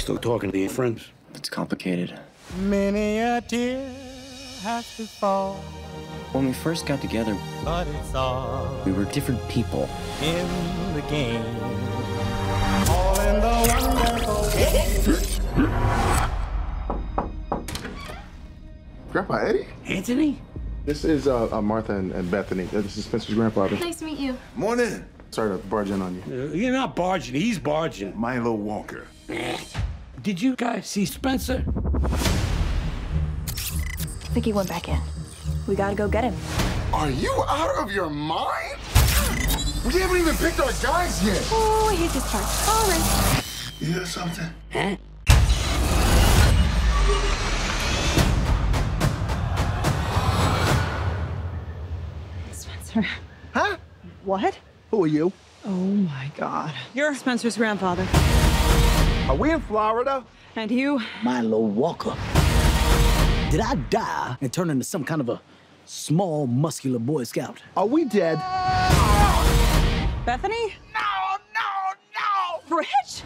still talking to your friends? It's complicated. Many a tear has to fall, When we first got together, but it's all we were different people. in the game. All in the wonderful game. Grandpa Eddie? Anthony? This is Martha and Bethany. This is Spencer's grandfather. Nice to meet you. Morning. Sorry to barge in on you. You're not barging, he's barging. Milo Walker. Did you guys see Spencer? I think he went back in. We gotta go get him. Are you out of your mind? We haven't even picked our guys yet. Oh, I hate this part. All right. You hear something? Huh? Spencer. Huh? What? Who are you? Oh my God. You're Spencer's grandfather. Are we in Florida? And you? Milo Walker. Did I die and turn into some kind of a small, muscular Boy Scout? Are we dead? Bethany? No! Rich?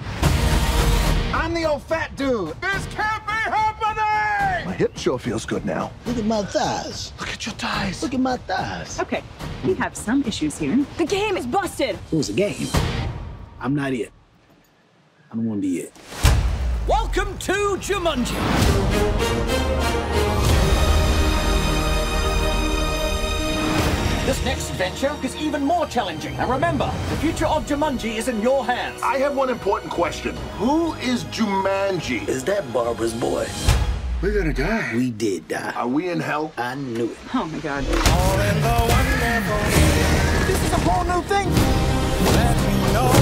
I'm the old fat dude. This can't be happening! My hip sure feels good now. Look at my thighs. Look at your thighs. Look at my thighs. Okay, we have some issues here. The game is busted. It was a game. I'm not it. I don't want to be it. Welcome to Džumandži. This next venture is even more challenging. And remember, the future of Džumandži is in your hands. I have one important question. Who is Džumandži? Is that Barbara's boy? We're gonna die. We did die. Are we in hell? I knew it. Oh my God. All in the wonderful game. This is a whole new thing. Let me know.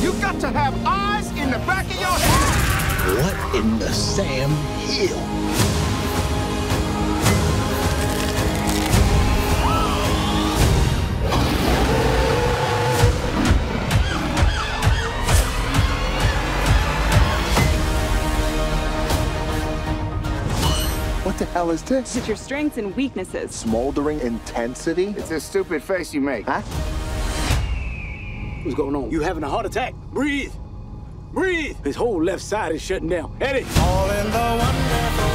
You got to have eyes in the back of your head. What in the Sam Hill? What the hell is this? It's your strengths and weaknesses. Smoldering intensity? It's a stupid face you make. Huh? What's going on? You having a heart attack? Breathe. Breathe. His whole left side is shutting down. Eddie. All in the wonderful